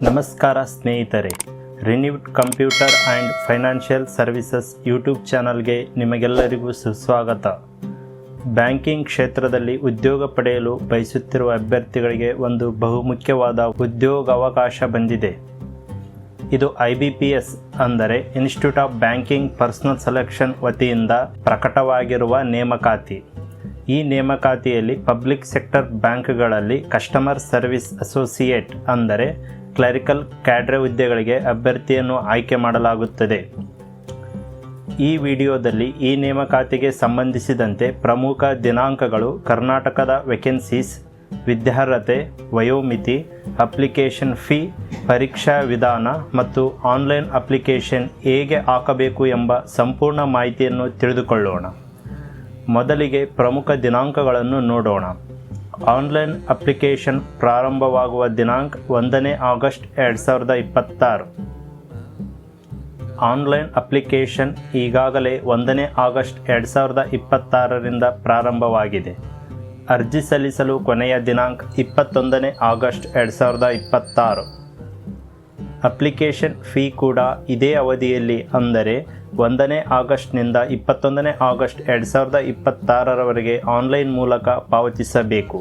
ನಮಸ್ಕಾರ ಸ್ನೇಹಿತರೆ, renewed computer and financial services YouTube ಚಾನಲ್ಗೆ ನಿಮಗೆಲ್ಲರಿಗೂ ಸುಸ್ವಾಗತ. ಬ್ಯಾಂಕಿಂಗ್ ಕ್ಷೇತ್ರದಲ್ಲಿ ಉದ್ಯೋಗ ಪಡೆಯಲು ಬಯಸುತ್ತಿರುವ ಅಭ್ಯರ್ಥಿಗಳಿಗೆ ಒಂದು ಬಹುಮುಖ್ಯವಾದ ಉದ್ಯೋಗಾವಕಾಶ ಬಂದಿದೆ. ಇದು IBPS ಅಂದರೆ institute of banking personal selection ವತಿಯಿಂದ ಪ್ರಕಟವಾಗಿರುವ ನೇಮಕಾತಿ. ಈ ನೇಮಕಾತಿಯಲ್ಲಿ ಪಬ್ಲಿಕ್ ಸೆಕ್ಟರ್ ಬ್ಯಾಂಕ್ಗಳಲ್ಲಿ ಕಸ್ಟಮರ್ ಸರ್ವಿಸ್ ಅಸೋಸಿಯೇಟ್ ಅಂದರೆ ಕ್ಲರಿಕಲ್ ಕ್ಯಾಡ್ರೆ ಹುದ್ದೆಗಳಿಗೆ ಅಭ್ಯರ್ಥಿಯನ್ನು ಆಯ್ಕೆ ಮಾಡಲಾಗುತ್ತದೆ. ಈ ವಿಡಿಯೋದಲ್ಲಿ ಈ ನೇಮಕಾತಿಗೆ ಸಂಬಂಧಿಸಿದಂತೆ ಪ್ರಮುಖ ದಿನಾಂಕಗಳು, ಕರ್ನಾಟಕದ ವೇಕೆನ್ಸೀಸ್, ವಿದ್ಯಾರ್ಹತೆ, ವಯೋಮಿತಿ, ಅಪ್ಲಿಕೇಶನ್ ಫೀ, ಪರೀಕ್ಷಾ ವಿಧಾನ ಮತ್ತು ಆನ್ಲೈನ್ ಅಪ್ಲಿಕೇಶನ್ ಹೇಗೆ ಹಾಕಬೇಕು ಎಂಬ ಸಂಪೂರ್ಣ ಮಾಹಿತಿಯನ್ನು ತಿಳಿದುಕೊಳ್ಳೋಣ. ಮೊದಲಿಗೆ ಪ್ರಮುಖ ದಿನಾಂಕಗಳನ್ನು ನೋಡೋಣ. ಆನ್ಲೈನ್ ಅಪ್ಲಿಕೇಶನ್ ಪ್ರಾರಂಭವಾಗುವ ದಿನಾಂಕ 1ನೇ ಆಗಸ್ಟ್ 2026. ಆನ್ಲೈನ್ ಅಪ್ಲಿಕೇಶನ್ ಈಗಾಗಲೇ 1ನೇ ಆಗಸ್ಟ್ 2026ರಿಂದ ಪ್ರಾರಂಭವಾಗಿದೆ. ಅರ್ಜಿ ಸಲ್ಲಿಸಲು ಕೊನೆಯ ದಿನಾಂಕ 21ನೇ ಆಗಸ್ಟ್ 2026. ಅಪ್ಲಿಕೇಶನ್ ಫೀ ಕೂಡ ಇದೇ ಅವಧಿಯಲ್ಲಿ ಅಂದರೆ 1ನೇ ಆಗಸ್ಟ್ನಿಂದ 21ನೇ ಆಗಸ್ಟ್ 2026ರವರೆಗೆ ಆನ್ಲೈನ್ ಮೂಲಕ ಪಾವತಿಸಬೇಕು.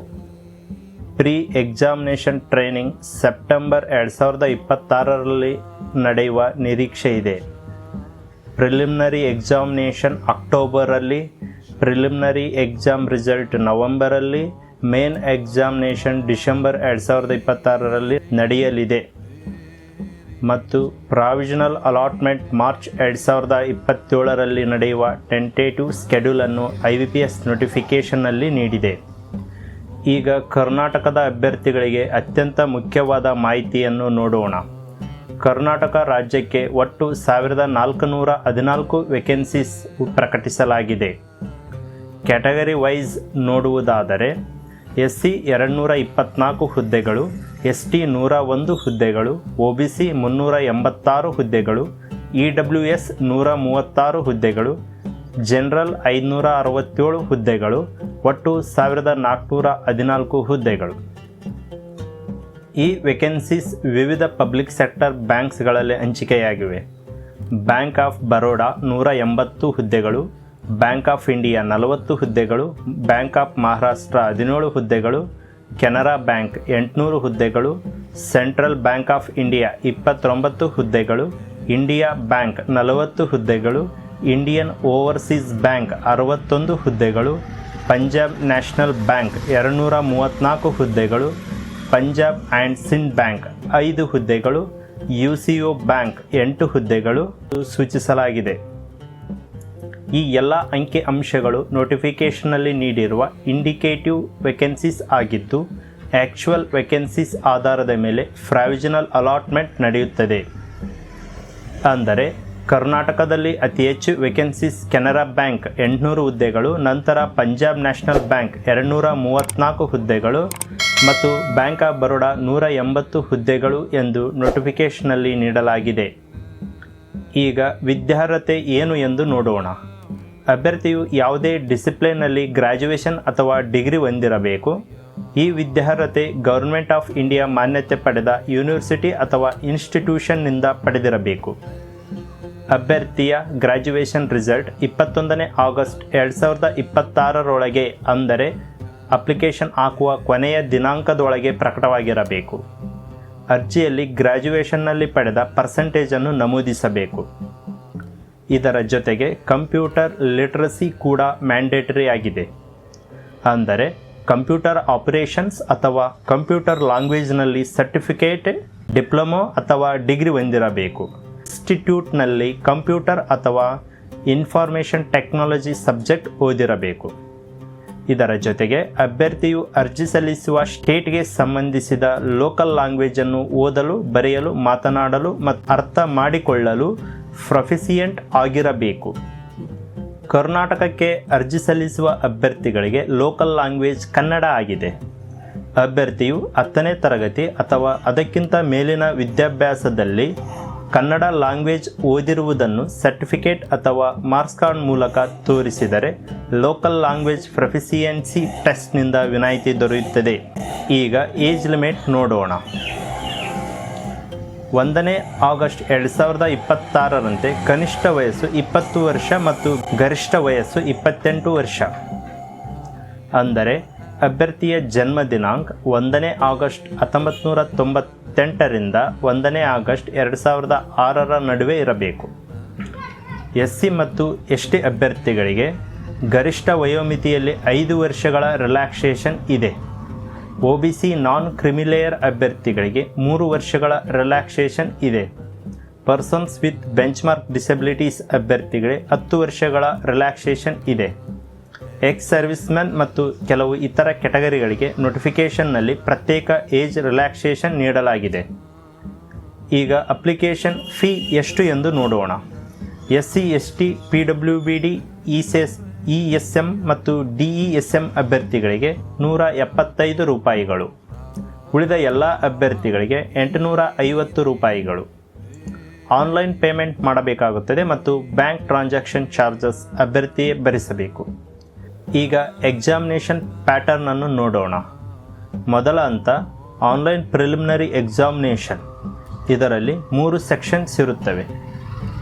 ಪ್ರೀ ಎಕ್ಸಾಮಿನೇಷನ್ ಟ್ರೈನಿಂಗ್ ಸೆಪ್ಟೆಂಬರ್ 2026ರಲ್ಲಿ ನಡೆಯುವ ನಿರೀಕ್ಷೆ ಇದೆ. ಪ್ರಿಲಿಮಿನರಿ ಎಕ್ಸಾಮಿನೇಷನ್ ಅಕ್ಟೋಬರಲ್ಲಿ, ಪ್ರಿಲಿಮಿನರಿ ಎಕ್ಸಾಮ್ ರಿಸಲ್ಟ್ ನವೆಂಬರಲ್ಲಿ, ಮೇನ್ ಎಕ್ಸಾಮಿನೇಷನ್ ಡಿಸೆಂಬರ್ 2026ರಲ್ಲಿ ನಡೆಯಲಿದೆ ಮತ್ತು ಪ್ರಾವಿಷನಲ್ ಅಲಾಟ್ಮೆಂಟ್ ಮಾರ್ಚ್ 2027ರಲ್ಲಿ ನಡೆಯುವ ಟೆಂಟೇಟಿವ್ ಸ್ಕೆಡ್ಯೂಲನ್ನು IBPS ನೋಟಿಫಿಕೇಷನ್ನಲ್ಲಿ ನೀಡಿದೆ. ಈಗ ಕರ್ನಾಟಕದ ಅಭ್ಯರ್ಥಿಗಳಿಗೆ ಅತ್ಯಂತ ಮುಖ್ಯವಾದ ಮಾಹಿತಿಯನ್ನು ನೋಡೋಣ. ಕರ್ನಾಟಕ ರಾಜ್ಯಕ್ಕೆ ಒಟ್ಟು 1414 ವೇಕೆನ್ಸೀಸ್ ಪ್ರಕಟಿಸಲಾಗಿದೆ. ಕ್ಯಾಟಗರಿ ವೈಸ್ ನೋಡುವುದಾದರೆ SC 224 ಹುದ್ದೆಗಳು, ST 101 ಹುದ್ದೆಗಳು, OBC 386 ಹುದ್ದೆಗಳು, EWS 136 ಹುದ್ದೆಗಳು, ಜನರಲ್ 567 ಹುದ್ದೆಗಳು, ಒಟ್ಟು 1414 ಹುದ್ದೆಗಳು. ಈ ವೇಕೆನ್ಸೀಸ್ ವಿವಿಧ ಪಬ್ಲಿಕ್ ಸೆಕ್ಟರ್ ಬ್ಯಾಂಕ್ಸ್ಗಳಲ್ಲಿ ಹಂಚಿಕೆಯಾಗಿವೆ. ಬ್ಯಾಂಕ್ ಆಫ್ ಬರೋಡಾ 180 ಹುದ್ದೆಗಳು, ಬ್ಯಾಂಕ್ ಆಫ್ ಇಂಡಿಯಾ 40 ಹುದ್ದೆಗಳು, ಬ್ಯಾಂಕ್ ಆಫ್ ಮಹಾರಾಷ್ಟ್ರ 17 ಹುದ್ದೆಗಳು, ಕೆನರಾ ಬ್ಯಾಂಕ್ 800 ಹುದ್ದೆಗಳು, ಸೆಂಟ್ರಲ್ ಬ್ಯಾಂಕ್ ಆಫ್ ಇಂಡಿಯಾ 29 ಹುದ್ದೆಗಳು, ಇಂಡಿಯಾ ಬ್ಯಾಂಕ್ 40 ಹುದ್ದೆಗಳು, ಇಂಡಿಯನ್ ಓವರ್ಸೀಸ್ ಬ್ಯಾಂಕ್ 61 ಹುದ್ದೆಗಳು, ಪಂಜಾಬ್ ನ್ಯಾಷನಲ್ ಬ್ಯಾಂಕ್ 234 ಹುದ್ದೆಗಳು, ಪಂಜಾಬ್ ಆ್ಯಂಡ್ ಸಿಂಧ್ ಬ್ಯಾಂಕ್ 5 ಹುದ್ದೆಗಳು, UCO ಬ್ಯಾಂಕ್ 8 ಹುದ್ದೆಗಳು ಸೂಚಿಸಲಾಗಿದೆ. ಈ ಎಲ್ಲ ಅಂಕಿ ಅಂಶಗಳು ನೋಟಿಫಿಕೇಷನ್ನಲ್ಲಿ ನೀಡಿರುವ ಇಂಡಿಕೇಟಿವ್ ವೇಕೆನ್ಸೀಸ್ ಆಗಿದ್ದು, ಆ್ಯಕ್ಚುಯಲ್ ವೇಕೆನ್ಸೀಸ್ ಆಧಾರದ ಮೇಲೆ ಪ್ರಾವಿಷನಲ್ ಅಲಾಟ್ಮೆಂಟ್ ನಡೆಯುತ್ತದೆ. ಅಂದರೆ ಕರ್ನಾಟಕದಲ್ಲಿ ಅತಿ ಹೆಚ್ಚು ವೇಕೆನ್ಸೀಸ್ ಕೆನರಾ ಬ್ಯಾಂಕ್ 800 ಹುದ್ದೆಗಳು, ನಂತರ ಪಂಜಾಬ್ ನ್ಯಾಷನಲ್ ಬ್ಯಾಂಕ್ 234 ಹುದ್ದೆಗಳು ಮತ್ತು ಬ್ಯಾಂಕ್ ಆಫ್ ಬರೋಡಾ 180 ಹುದ್ದೆಗಳು ಎಂದು ನೋಟಿಫಿಕೇಷನ್ನಲ್ಲಿ ನೀಡಲಾಗಿದೆ. ಈಗ ವಿದ್ಯಾರ್ಹತೆ ಏನು ಎಂದು ನೋಡೋಣ. ಅಭ್ಯರ್ಥಿಯು ಯಾವುದೇ ಡಿಸಿಪ್ಲಿನ್ನಲ್ಲಿ ಗ್ರ್ಯಾಜುಯೇಷನ್ ಅಥವಾ ಡಿಗ್ರಿ ಹೊಂದಿರಬೇಕು. ಈ ವಿದ್ಯಾರ್ಹತೆ ಗೌರ್ಮೆಂಟ್ ಆಫ್ ಇಂಡಿಯಾ ಮಾನ್ಯತೆ ಪಡೆದ ಯೂನಿವರ್ಸಿಟಿ ಅಥವಾ ಇನ್ಸ್ಟಿಟ್ಯೂಷನ್ನಿಂದ ಪಡೆದಿರಬೇಕು. ಅಭ್ಯರ್ಥಿಯ ಗ್ರ್ಯಾಜುಯೇಷನ್ ರಿಸಲ್ಟ್ 21ನೇ ಆಗಸ್ಟ್ 2026ರೊಳಗೆ ಅಂದರೆ ಅಪ್ಲಿಕೇಶನ್ ಹಾಕುವ ಕೊನೆಯ ದಿನಾಂಕದೊಳಗೆ ಪ್ರಕಟವಾಗಿರಬೇಕು. ಅರ್ಜಿಯಲ್ಲಿ ಗ್ರ್ಯಾಜುಯೇಷನ್ನಲ್ಲಿ ಪಡೆದ ಪರ್ಸೆಂಟೇಜನ್ನು ನಮೂದಿಸಬೇಕು. ಇದರ ಜೊತೆಗೆ ಕಂಪ್ಯೂಟರ್ ಲಿಟ್ರಸಿ ಕೂಡ ಮ್ಯಾಂಡೇಟರಿ ಆಗಿದೆ. ಅಂದರೆ ಕಂಪ್ಯೂಟರ್ ಆಪರೇಷನ್ಸ್ ಅಥವಾ ಕಂಪ್ಯೂಟರ್ ಲ್ಯಾಂಗ್ವೇಜ್ನಲ್ಲಿ ಸರ್ಟಿಫಿಕೇಟ್, ಡಿಪ್ಲೊಮೊ ಅಥವಾ ಡಿಗ್ರಿ ಹೊಂದಿರಬೇಕು. ಇನ್ಸ್ಟಿಟ್ಯೂಟ್ನಲ್ಲಿ ಕಂಪ್ಯೂಟರ್ ಅಥವಾ ಇನ್ಫಾರ್ಮೇಷನ್ ಟೆಕ್ನಾಲಜಿ ಸಬ್ಜೆಕ್ಟ್ ಓದಿರಬೇಕು. ಇದರ ಜೊತೆಗೆ ಅಭ್ಯರ್ಥಿಯು ಅರ್ಜಿ ಸಲ್ಲಿಸುವ ಸ್ಟೇಟ್ಗೆ ಸಂಬಂಧಿಸಿದ ಲೋಕಲ್ ಲ್ಯಾಂಗ್ವೇಜನ್ನು ಓದಲು, ಬರೆಯಲು, ಮಾತನಾಡಲು ಮತ್ತು ಅರ್ಥ ಮಾಡಿಕೊಳ್ಳಲು ಪ್ರೊಫಿಸಿಯೆಂಟ್ ಆಗಿರಬೇಕು. ಕರ್ನಾಟಕಕ್ಕೆ ಅರ್ಜಿ ಸಲ್ಲಿಸುವ ಅಭ್ಯರ್ಥಿಗಳಿಗೆ ಲೋಕಲ್ ಲ್ಯಾಂಗ್ವೇಜ್ ಕನ್ನಡ ಆಗಿದೆ. ಅಭ್ಯರ್ಥಿಯು 10ನೇ ತರಗತಿ ಅಥವಾ ಅದಕ್ಕಿಂತ ಮೇಲಿನ ವಿದ್ಯಾಭ್ಯಾಸದಲ್ಲಿ ಕನ್ನಡ ಲ್ಯಾಂಗ್ವೇಜ್ ಓದಿರುವುದನ್ನು ಸರ್ಟಿಫಿಕೇಟ್ ಅಥವಾ ಮಾರ್ಕ್ಸ್ ಕಾರ್ಡ್ ಮೂಲಕ ತೋರಿಸಿದರೆ ಲೋಕಲ್ ಲ್ಯಾಂಗ್ವೇಜ್ ಪ್ರೊಫಿಷಿಯನ್ಸಿ ಟೆಸ್ಟ್ನಿಂದ ವಿನಾಯಿತಿ ದೊರೆಯುತ್ತದೆ. ಈಗ ಏಜ್ ಲಿಮಿಟ್ ನೋಡೋಣ. 1ನೇ ಆಗಸ್ಟ್ 2026ರಂತೆ ಕನಿಷ್ಠ ವಯಸ್ಸು 20 ವರ್ಷ ಮತ್ತು ಗರಿಷ್ಠ ವಯಸ್ಸು 28 ವರ್ಷ. ಅಂದರೆ ಅಭ್ಯರ್ಥಿಯ ಜನ್ಮ ದಿನಾಂಕ 1ನೇ ಆಗಸ್ಟ್ 1998ರಿಂದ 1ನೇ ಆಗಸ್ಟ್ 2006ರ ನಡುವೆ ಇರಬೇಕು. SC ಮತ್ತು ST ಅಭ್ಯರ್ಥಿಗಳಿಗೆ ಗರಿಷ್ಠ ವಯೋಮಿತಿಯಲ್ಲಿ 5 ವರ್ಷಗಳ ರಿಲ್ಯಾಕ್ಸೇಷನ್ ಇದೆ. OBC ನಾನ್ ಕ್ರಿಮಿಲೇಯರ್ ಅಭ್ಯರ್ಥಿಗಳಿಗೆ 3 ವರ್ಷಗಳ ರಿಲ್ಯಾಕ್ಸೇಷನ್ ಇದೆ. ಪರ್ಸನ್ಸ್ ವಿತ್ ಬೆಂಚ್ಮಾರ್ಕ್ ಡಿಸಬಿಲಿಟೀಸ್ ಅಭ್ಯರ್ಥಿಗಳಿಗೆ 10 ವರ್ಷಗಳ ರಿಲ್ಯಾಕ್ಸೇಷನ್ ಇದೆ. ಎಕ್ಸ್ ಸರ್ವಿಸ್ಮೆನ್ ಮತ್ತು ಕೆಲವು ಇತರ ಕೆಟಗರಿಗಳಿಗೆ ನೋಟಿಫಿಕೇಷನ್ನಲ್ಲಿ ಪ್ರತ್ಯೇಕ ಏಜ್ ರಿಲ್ಯಾಕ್ಸೇಷನ್ ನೀಡಲಾಗಿದೆ. ಈಗ ಅಪ್ಲಿಕೇಶನ್ ಫೀ ಎಷ್ಟು ಎಂದು ನೋಡೋಣ. SC ST PWBD ESM ಮತ್ತು DESM ಅಭ್ಯರ್ಥಿಗಳಿಗೆ 175 ರೂಪಾಯಿಗಳು. ಉಳಿದ ಎಲ್ಲ ಅಭ್ಯರ್ಥಿಗಳಿಗೆ 850 ರೂಪಾಯಿಗಳು. ಆನ್ಲೈನ್ ಪೇಮೆಂಟ್ ಮಾಡಬೇಕಾಗುತ್ತದೆ ಮತ್ತು ಬ್ಯಾಂಕ್ ಟ್ರಾನ್ಸಾಕ್ಷನ್ ಚಾರ್ಜಸ್ ಅಭ್ಯರ್ಥಿಯೇ ಭರಿಸಬೇಕು. ಈಗ ಎಕ್ಸಾಮಿನೇಷನ್ ಪ್ಯಾಟರ್ನನ್ನು ನೋಡೋಣ. ಮೊದಲ ಹಂತ ಆನ್ಲೈನ್ ಪ್ರಿಲಿಮಿನರಿ ಎಕ್ಸಾಮಿನೇಷನ್. ಇದರಲ್ಲಿ 3 ಸೆಕ್ಷನ್ಸ್ ಇರುತ್ತವೆ.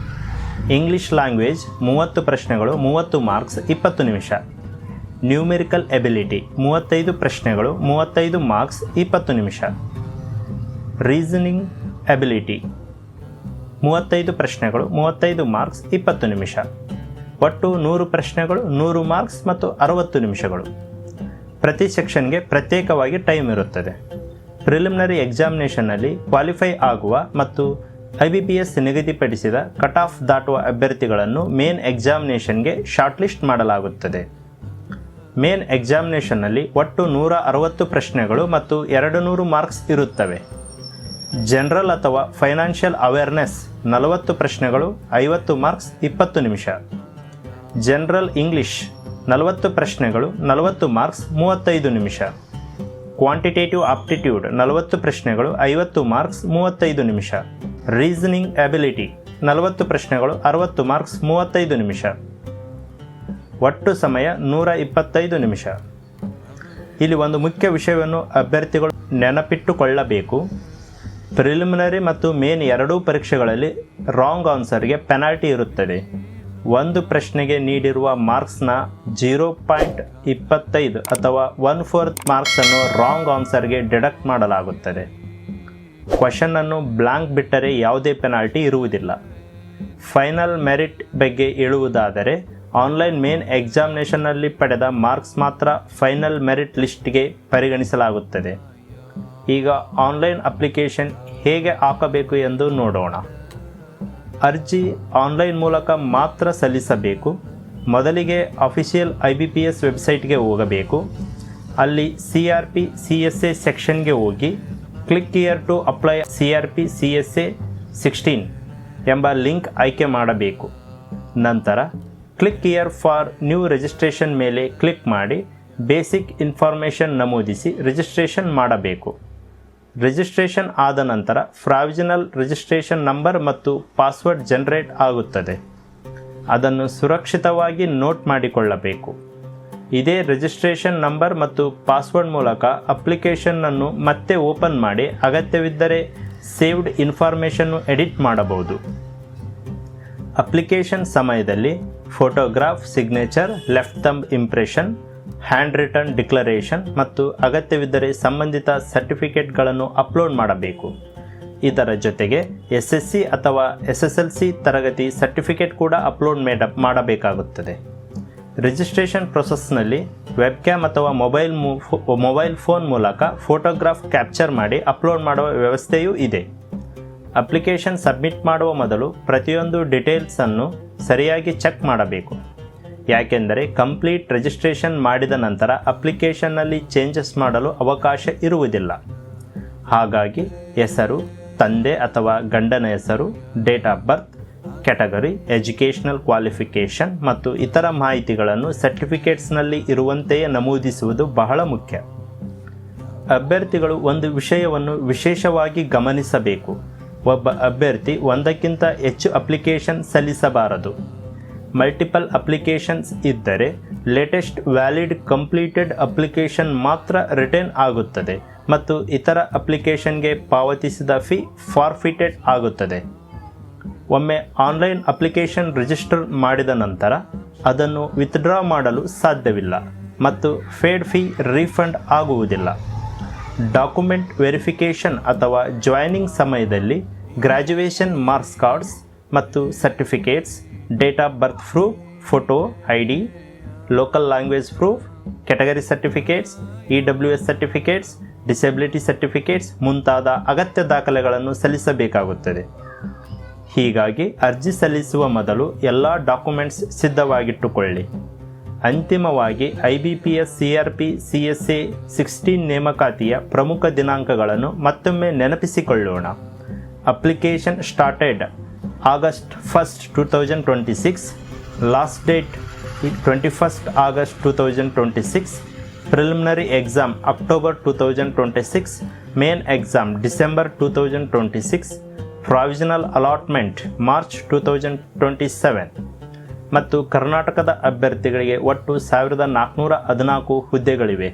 ಇಂಗ್ಲಿಷ್ ಲ್ಯಾಂಗ್ವೇಜ್ 30 ಪ್ರಶ್ನೆಗಳು 30 ಮಾರ್ಕ್ಸ್ 20 ನಿಮಿಷ. ನ್ಯೂಮೆರಿಕಲ್ ಎಬಿಲಿಟಿ 35 ಪ್ರಶ್ನೆಗಳು 35 ಮಾರ್ಕ್ಸ್ 20 ನಿಮಿಷ. ರೀಸನಿಂಗ್ ಎಬಿಲಿಟಿ 35 ಪ್ರಶ್ನೆಗಳು 35 ಮಾರ್ಕ್ಸ್ 20 ನಿಮಿಷ. ಒಟ್ಟು 100 ಪ್ರಶ್ನೆಗಳು 100 ಮಾರ್ಕ್ಸ್ ಮತ್ತು 60 ನಿಮಿಷಗಳು. ಪ್ರತಿ ಸೆಕ್ಷನ್ಗೆ ಪ್ರತ್ಯೇಕವಾಗಿ ಟೈಮ್ ಇರುತ್ತದೆ. ಪ್ರಿಲಿಮಿನರಿ ಎಕ್ಸಾಮಿನೇಷನ್ನಲ್ಲಿ ಕ್ವಾಲಿಫೈ ಆಗುವ ಮತ್ತು IBPS ನಿಗದಿಪಡಿಸಿದ ಕಟ್ ಆಫ್ ದಾಟುವ ಅಭ್ಯರ್ಥಿಗಳನ್ನು ಮೇನ್ ಎಕ್ಸಾಮಿನೇಷನ್ಗೆ ಶಾರ್ಟ್ ಲಿಸ್ಟ್ ಮಾಡಲಾಗುತ್ತದೆ. ಮೇನ್ ಎಕ್ಸಾಮಿನೇಷನ್ನಲ್ಲಿ ಒಟ್ಟು 160 ಪ್ರಶ್ನೆಗಳು ಮತ್ತು 200 ಮಾರ್ಕ್ಸ್ ಇರುತ್ತವೆ. ಜನರಲ್ ಅಥವಾ ಫೈನಾನ್ಷಿಯಲ್ ಅವೇರ್ನೆಸ್ 40 ಪ್ರಶ್ನೆಗಳು 50 ಮಾರ್ಕ್ಸ್ 20 ನಿಮಿಷ. ಜನರಲ್ ಇಂಗ್ಲಿಷ್ 40 ಪ್ರಶ್ನೆಗಳು 40 ಮಾರ್ಕ್ಸ್ 35 ನಿಮಿಷ. ಕ್ವಾಂಟಿಟೇಟಿವ್ ಆಪ್ಟಿಟ್ಯೂಡ್ 40 ಪ್ರಶ್ನೆಗಳು 50 ಮಾರ್ಕ್ಸ್ 35 ನಿಮಿಷ. ರೀಸನಿಂಗ್ ಎಬಿಲಿಟಿ 40 ಪ್ರಶ್ನೆಗಳು 60 ಮಾರ್ಕ್ಸ್ 35 ನಿಮಿಷ. ಒಟ್ಟು ಸಮಯ 125 ನಿಮಿಷ. ಇಲ್ಲಿ ಒಂದು ಮುಖ್ಯ ವಿಷಯವನ್ನು ಅಭ್ಯರ್ಥಿಗಳು ನೆನಪಿಟ್ಟುಕೊಳ್ಳಬೇಕು. ಪ್ರಿಲಿಮಿನರಿ ಮತ್ತು ಮೇನ್ ಎರಡೂ ಪರೀಕ್ಷೆಗಳಲ್ಲಿ ರಾಂಗ್ ಆನ್ಸರ್ಗೆ ಪೆನಾಲ್ಟಿ ಇರುತ್ತದೆ. ಒಂದು ಪ್ರಶ್ನೆಗೆ ನೀಡಿರುವ ಮಾರ್ಕ್ಸ್ನ 0.25 ಅಥವಾ 1/4 ಮಾರ್ಕ್ಸನ್ನು ರಾಂಗ್ ಆನ್ಸರ್ಗೆ ಡಿಡಕ್ಟ್ ಮಾಡಲಾಗುತ್ತದೆ. ಕ್ವಶನನ್ನು ಬ್ಲಾಂಕ್ ಬಿಟ್ಟರೆ ಯಾವುದೇ ಪೆನಾಲ್ಟಿ ಇರುವುದಿಲ್ಲ. ಫೈನಲ್ ಮೆರಿಟ್ ಬಗ್ಗೆ ಹೇಳುವುದಾದರೆ ಆನ್ಲೈನ್ ಮೇನ್ ಎಕ್ಸಾಮಿನೇಷನ್ನಲ್ಲಿ ಪಡೆದ ಮಾರ್ಕ್ಸ್ ಮಾತ್ರ ಫೈನಲ್ ಮೆರಿಟ್ ಲಿಸ್ಟ್ಗೆ ಪರಿಗಣಿಸಲಾಗುತ್ತದೆ. ಈಗ ಆನ್ಲೈನ್ ಅಪ್ಲಿಕೇಶನ್ ಹೇಗೆ ಹಾಕಬೇಕು ಎಂದು ನೋಡೋಣ. ಅರ್ಜಿ ಆನ್ಲೈನ್ ಮೂಲಕ ಮಾತ್ರ ಸಲ್ಲಿಸಬೇಕು. ಮೊದಲಿಗೆ ಅಫಿಷಿಯಲ್ IBPS ವೆಬ್ಸೈಟ್ಗೆ ಹೋಗಬೇಕು. ಅಲ್ಲಿ CRP CSA ಸೆಕ್ಷನ್ಗೆ ಹೋಗಿ click here to apply CRP CSA 16 ಎಂಬ ಲಿಂಕ್ ಆಯ್ಕೆ ಮಾಡಬೇಕು. ನಂತರ click here for new registration ಮೇಲೆ ಕ್ಲಿಕ್ ಮಾಡಿ ಬೇಸಿಕ್ ಇನ್ಫಾರ್ಮೇಷನ್ ನಮೂದಿಸಿ ರಿಜಿಸ್ಟ್ರೇಷನ್ ಮಾಡಬೇಕು. ರಿಜಿಸ್ಟ್ರೇಷನ್ ಆದ ನಂತರ ಪ್ರಾವಿಷನಲ್ ರಿಜಿಸ್ಟ್ರೇಷನ್ ನಂಬರ್ ಮತ್ತು ಪಾಸ್ವರ್ಡ್ ಜನರೇಟ್ ಆಗುತ್ತದೆ. ಅದನ್ನು ಸುರಕ್ಷಿತವಾಗಿ ನೋಟ್ ಮಾಡಿಕೊಳ್ಳಬೇಕು. ಇದೇ ರಿಜಿಸ್ಟ್ರೇಷನ್ ನಂಬರ್ ಮತ್ತು ಪಾಸ್ವರ್ಡ್ ಮೂಲಕ ಅಪ್ಲಿಕೇಶನ್ನನ್ನು ಮತ್ತೆ ಓಪನ್ ಮಾಡಿ ಅಗತ್ಯವಿದ್ದರೆ ಸೇವ್ಡ್ ಇನ್ಫಾರ್ಮೇಷನ್ನು ಎಡಿಟ್ ಮಾಡಬಹುದು. ಅಪ್ಲಿಕೇಶನ್ ಸಮಯದಲ್ಲಿ photograph, signature, left thumb impression, hand written declaration ಮತ್ತು ಅಗತ್ಯವಿದ್ದರೆ ಸಂಬಂಧಿತ ಸರ್ಟಿಫಿಕೇಟ್ಗಳನ್ನು ಅಪ್ಲೋಡ್ ಮಾಡಬೇಕು. ಇದರ ಜೊತೆಗೆ SSC ಅಥವಾ SSLC ತರಗತಿ ಸರ್ಟಿಫಿಕೇಟ್ ಕೂಡ ಅಪ್ಲೋಡ್ ಮಾಡಬೇಕಾಗುತ್ತದೆ. ರಿಜಿಸ್ಟ್ರೇಷನ್ ಪ್ರೊಸೆಸ್ನಲ್ಲಿ ವೆಬ್ಕ್ಯಾಮ್ ಅಥವಾ ಮೊಬೈಲ್ ಫೋನ್ ಮೂಲಕ ಫೋಟೋಗ್ರಾಫ್ ಕ್ಯಾಪ್ಚರ್ ಮಾಡಿ ಅಪ್ಲೋಡ್ ಮಾಡುವ ವ್ಯವಸ್ಥೆಯೂ ಇದೆ. ಅಪ್ಲಿಕೇಶನ್ ಸಬ್ಮಿಟ್ ಮಾಡುವ ಮೊದಲು ಪ್ರತಿಯೊಂದು ಡೀಟೇಲ್ಸನ್ನು ಸರಿಯಾಗಿ ಚೆಕ್ ಮಾಡಬೇಕು. ಯಾಕೆಂದರೆ ಕಂಪ್ಲೀಟ್ ರಿಜಿಸ್ಟ್ರೇಷನ್ ಮಾಡಿದ ನಂತರ ಅಪ್ಲಿಕೇಶನ್ನಲ್ಲಿ ಚೇಂಜಸ್ ಮಾಡಲು ಅವಕಾಶ ಇರುವುದಿಲ್ಲ. ಹಾಗಾಗಿ ಹೆಸರು, ತಂದೆ ಅಥವಾ ಗಂಡನ ಹೆಸರು, date of birth, category, educational qualification ಮತ್ತು ಇತರ ಮಾಹಿತಿಗಳನ್ನು ಸರ್ಟಿಫಿಕೇಟ್ಸ್ನಲ್ಲಿ ಇರುವಂತೆಯೇ ನಮೂದಿಸುವುದು ಬಹಳ ಮುಖ್ಯ. ಅಭ್ಯರ್ಥಿಗಳು ಒಂದು ವಿಷಯವನ್ನು ವಿಶೇಷವಾಗಿ ಗಮನಿಸಬೇಕು. ಒಬ್ಬ ಅಭ್ಯರ್ಥಿ ಒಂದಕ್ಕಿಂತ ಹೆಚ್ಚು ಅಪ್ಲಿಕೇಶನ್ ಸಲ್ಲಿಸಬಾರದು. ಮಲ್ಟಿಪಲ್ ಅಪ್ಲಿಕೇಶನ್ಸ್ ಇದ್ದರೆ ಲೇಟೆಸ್ಟ್ ವ್ಯಾಲಿಡ್ ಕಂಪ್ಲೀಟೆಡ್ ಅಪ್ಲಿಕೇಶನ್ ಮಾತ್ರ ರಿಟರ್ನ್ ಆಗುತ್ತದೆ ಮತ್ತು ಇತರ ಅಪ್ಲಿಕೇಶನ್ಗೆ ಪಾವತಿಸಿದ ಫೀ ಫಾರ್ಫಿಟೆಡ್ ಆಗುತ್ತದೆ. ಒಮ್ಮೆ ಆನ್ಲೈನ್ ಅಪ್ಲಿಕೇಶನ್ ರಿಜಿಸ್ಟರ್ ಮಾಡಿದ ನಂತರ ಅದನ್ನು ವಿತ್ಡ್ರಾ ಮಾಡಲು ಸಾಧ್ಯವಿಲ್ಲ ಮತ್ತು ಪೇಡ್ ಫೀ ರೀಫಂಡ್ ಆಗುವುದಿಲ್ಲ. ಡಾಕ್ಯುಮೆಂಟ್ ವೆರಿಫಿಕೇಷನ್ ಅಥವಾ ಜಾಯ್ನಿಂಗ್ ಸಮಯದಲ್ಲಿ ಗ್ರ್ಯಾಜುಯೇಷನ್ ಮಾರ್ಕ್ಸ್ ಕಾರ್ಡ್ಸ್ ಮತ್ತು certificates, date of birth proof, photo ID, local language proof, category certificates, EWS certificates, disability certificates ಮುಂತಾದ ಅಗತ್ಯ ದಾಖಲೆಗಳನ್ನು ಸಲ್ಲಿಸಬೇಕಾಗುತ್ತದೆ. ಹೀಗಾಗಿ ಅರ್ಜಿ ಸಲ್ಲಿಸುವ ಮೊದಲು ಎಲ್ಲ ಡಾಕ್ಯುಮೆಂಟ್ಸ್ ಸಿದ್ಧವಾಗಿಟ್ಟುಕೊಳ್ಳಿ. ಅಂತಿಮವಾಗಿ IBPS CRP CSA 16 ನೇಮಕಾತಿಯ ಪ್ರಮುಖ ದಿನಾಂಕಗಳನ್ನು ಮತ್ತೊಮ್ಮೆ ನೆನಪಿಸಿಕೊಳ್ಳೋಣ. Application started August 1st, 2026. Last date 21st August 2026. Preliminary exam October 2026. Main exam December 2026. Provisional allotment March 2027. ಮತ್ತು ಕರ್ನಾಟಕದ ಅಭ್ಯರ್ಥಿಗಳಿಗೆ ಒಟ್ಟು 1414 ಹುದ್ದೆಗಳಿವೆ.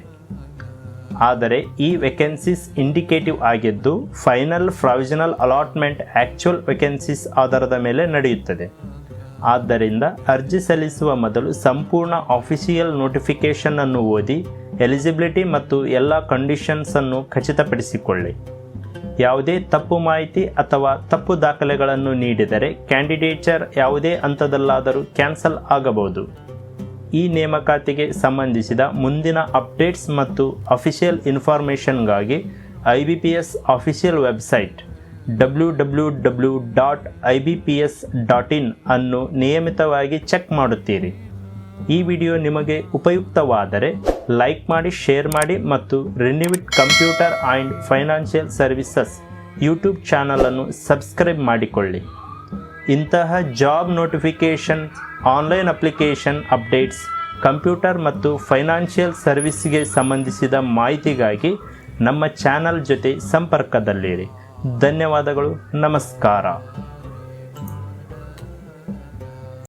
ಆದರೆ ಈ ವೇಕೆನ್ಸೀಸ್ ಇಂಡಿಕೇಟಿವ್ ಆಗಿದ್ದು final provisional allotment actual vacancies ಆಧಾರದ ಮೇಲೆ ನಡೆಯುತ್ತದೆ. ಆದ್ದರಿಂದ ಅರ್ಜಿ ಸಲ್ಲಿಸುವ ಮೊದಲು ಸಂಪೂರ್ಣ ಆಫಿಷಿಯಲ್ ನೋಟಿಫಿಕೇಷನ್ ಅನ್ನು ಓದಿ ಎಲಿಜಿಬಿಲಿಟಿ ಮತ್ತು ಎಲ್ಲ ಕಂಡೀಷನ್ಸನ್ನು ಖಚಿತಪಡಿಸಿಕೊಳ್ಳಿ. ಯಾವುದೇ ತಪ್ಪು ಮಾಹಿತಿ ಅಥವಾ ತಪ್ಪು ದಾಖಲೆಗಳನ್ನು ನೀಡಿದರೆ ಕ್ಯಾಂಡಿಡೇಚರ್ ಯಾವುದೇ ಹಂತದಲ್ಲಾದರೂ ಕ್ಯಾನ್ಸಲ್ ಆಗಬಹುದು. ಈ ನೇಮಕಾತಿಗೆ ಸಂಬಂಧಿಸಿದ ಮುಂದಿನ ಅಪ್ಡೇಟ್ಸ್ ಮತ್ತು ಅಫಿಷಿಯಲ್ ಇನ್ಫಾರ್ಮೇಷನ್ಗಾಗಿ IBPS ಅಫಿಷಿಯಲ್ ವೆಬ್ಸೈಟ್ www.ibps.in ಅನ್ನು ನಿಯಮಿತವಾಗಿ ಚೆಕ್ ಮಾಡುತ್ತೀರಿ. ಈ ವಿಡಿಯೋ ನಿಮಗೆ ಉಪಯುಕ್ತವಾದರೆ ಲೈಕ್ ಮಾಡಿ, ಶೇರ್ ಮಾಡಿ ಮತ್ತು Renewit computer and financial services YouTube ಚಾನಲನ್ನು ಸಬ್ಸ್ಕ್ರೈಬ್ ಮಾಡಿಕೊಳ್ಳಿ. ಇಂತಹ job notification, online application updates, computer ಮತ್ತು ಫೈನಾನ್ಷಿಯಲ್ ಸರ್ವಿಸ್ಗೆ ಸಂಬಂಧಿಸಿದ ಮಾಹಿತಿಗಾಗಿ ನಮ್ಮ ಚಾನಲ್ ಜೊತೆ ಸಂಪರ್ಕದಲ್ಲಿರಿ. ಧನ್ಯವಾದಗಳು. ನಮಸ್ಕಾರ.